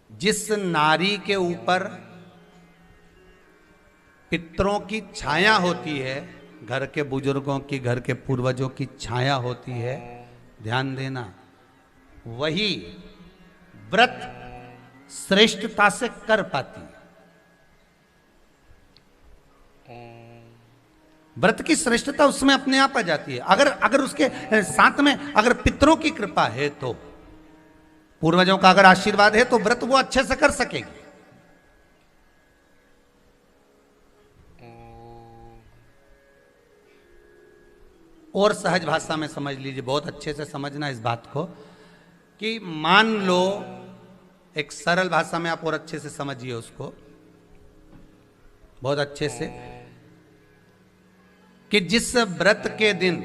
जिस नारी के ऊपर पितरों की छाया होती है, घर के बुजुर्गों की, घर के पूर्वजों की छाया होती है, ध्यान देना, वही व्रत श्रेष्ठता से कर पाती है। व्रत की श्रेष्ठता उसमें अपने आप आ जाती है। अगर उसके साथ में अगर पितरों की कृपा है, तो पूर्वजों का अगर आशीर्वाद है, तो व्रत वो अच्छे से कर सकेगी। और सहज भाषा में समझ लीजिए, बहुत अच्छे से समझना इस बात को, कि मान लो, एक सरल भाषा में आप और अच्छे से समझिए उसको, बहुत अच्छे से, कि जिस व्रत के दिन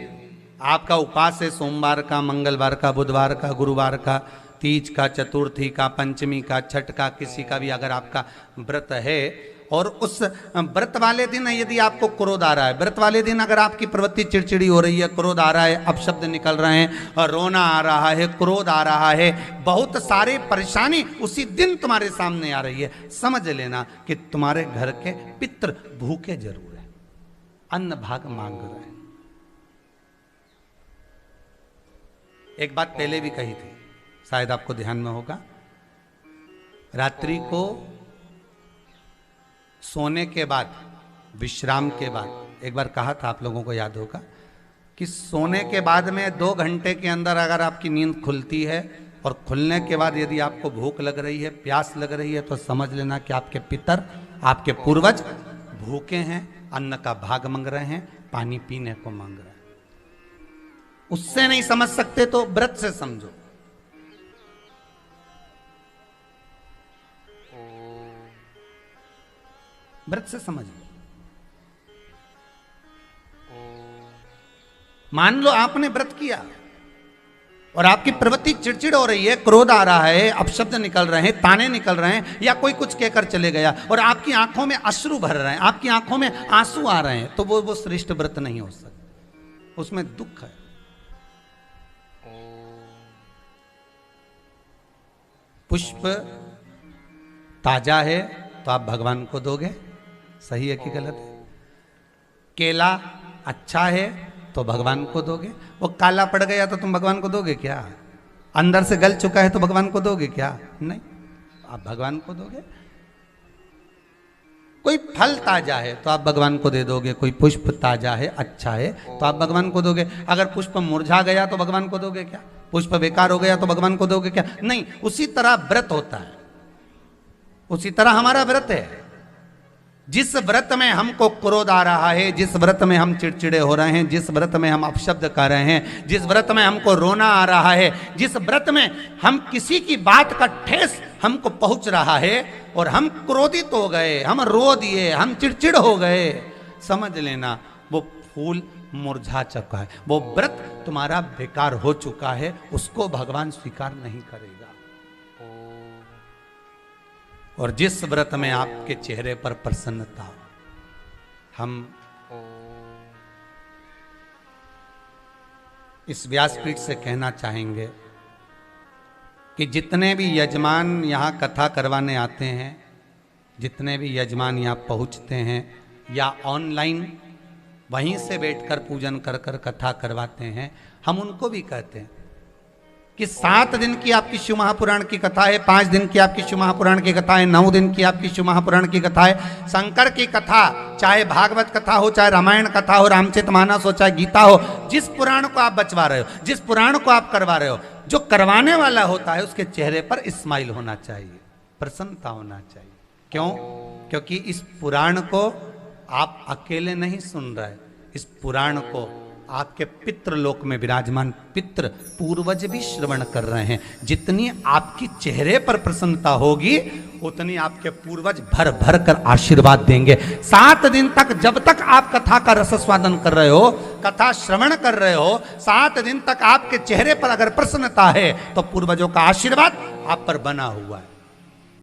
आपका उपवास है, सोमवार का, मंगलवार का, बुधवार का, गुरुवार का, तीज का, चतुर्थी का, पंचमी का, छठ का, किसी का भी अगर आपका व्रत है, और उस व्रत वाले दिन यदि आपको क्रोध आ रहा है, व्रत वाले दिन अगर आपकी प्रवृत्ति चिड़चिड़ी हो रही है, क्रोध आ रहा है, अपशब्द निकल रहे हैं, और रोना आ रहा है, क्रोध आ रहा है, बहुत सारी परेशानी उसी दिन तुम्हारे सामने आ रही है, समझ लेना कि तुम्हारे घर के पितृ भूखे जरूर है, अन्न भाग मांग रहे हैं। एक बात पहले भी कही थी, शायद आपको ध्यान में होगा, रात्रि को सोने के बाद, विश्राम के बाद, एक बार कहा था, आप लोगों को याद होगा, कि सोने के बाद में 2 घंटे के अंदर अगर आपकी नींद खुलती है, और खुलने के बाद यदि आपको भूख लग रही है, प्यास लग रही है, तो समझ लेना कि आपके पितर, आपके पूर्वज भूखे हैं, अन्न का भाग मांग रहे हैं, पानी पीने को मांग रहे हैं। उससे नहीं समझ सकते तो व्रत से समझो। व्रत से समझ लो। मान लो आपने व्रत किया और आपकी प्रवृत्ति चिड़चिड़ हो रही है, क्रोध आ रहा है, अपशब्द निकल रहे हैं, ताने निकल रहे हैं, या कोई कुछ कहकर चले गया, और आपकी आंखों में अश्रु भर रहे हैं, आपकी आंखों में आंसू आ रहे हैं, तो वो श्रेष्ठ व्रत नहीं हो सकता, उसमें दुख है। पुष्प ताजा है तो आप भगवान को दोगे, सही है कि गलत है? केला अच्छा है तो भगवान को दोगे, वो काला पड़ गया तो तुम भगवान को दोगे क्या? अंदर से गल चुका है तो भगवान को दोगे क्या? नहीं, आप भगवान को दोगे। कोई फल ताजा है तो आप भगवान को दे दोगे, कोई पुष्प ताजा है, अच्छा है, तो आप भगवान को दोगे। अगर पुष्प मुरझा गया तो भगवान को दोगे क्या? पुष्प बेकार हो गया तो भगवान को दोगे क्या? नहीं। उसी तरह व्रत होता है, उसी तरह हमारा व्रत है। जिस व्रत में हमको क्रोध आ रहा है, जिस व्रत में हम चिड़चिड़े हो रहे हैं, जिस व्रत में हम अपशब्द कर रहे हैं, जिस व्रत में हमको रोना आ रहा है, जिस व्रत में हम किसी की बात का ठेस हमको पहुंच रहा है और हम क्रोधित हो गए, हम रो दिए, हम चिड़चिड़ हो गए, समझ लेना वो फूल मुरझा चुका है, वो व्रत तुम्हारा बेकार हो चुका है, उसको भगवान स्वीकार नहीं करेगा। और जिस व्रत में आपके चेहरे पर प्रसन्नता हो, हम इस व्यासपीठ से कहना चाहेंगे कि जितने भी यजमान यहाँ कथा करवाने आते हैं, जितने भी यजमान यहाँ पहुँचते हैं या ऑनलाइन वहीं से बैठकर पूजन कर कर कथा करवाते हैं, हम उनको भी कहते हैं कि 7 दिन की आपकी शिव महापुराण की कथा है, 5 दिन की आपकी शिव महापुराण की कथा है, 9 दिन की आपकी शिव महापुराण की कथा है। शंकर की कथा, चाहे भागवत कथा हो, चाहे रामायण कथा हो, रामचरितमानस हो, चाहे गीता हो, जिस पुराण को आप बचवा रहे हो, जिस पुराण को आप करवा रहे हो, जो करवाने वाला होता है उसके चेहरे पर स्माइल होना चाहिए, प्रसन्नता होना चाहिए। क्यों? क्योंकि इस पुराण को आप अकेले नहीं सुन रहे, इस पुराण को आपके पितृ लोक में विराजमान पितृ पूर्वज भी श्रवण कर रहे हैं। जितनी आपकी चेहरे पर प्रसन्नता होगी, उतनी आपके पूर्वज भर भर कर आशीर्वाद देंगे। 7 दिन तक, जब तक आप कथा का रसस्वादन कर रहे हो, कथा श्रवण कर रहे हो, 7 दिन तक आपके चेहरे पर अगर प्रसन्नता है तो पूर्वजों का आशीर्वाद आप पर बना हुआ है।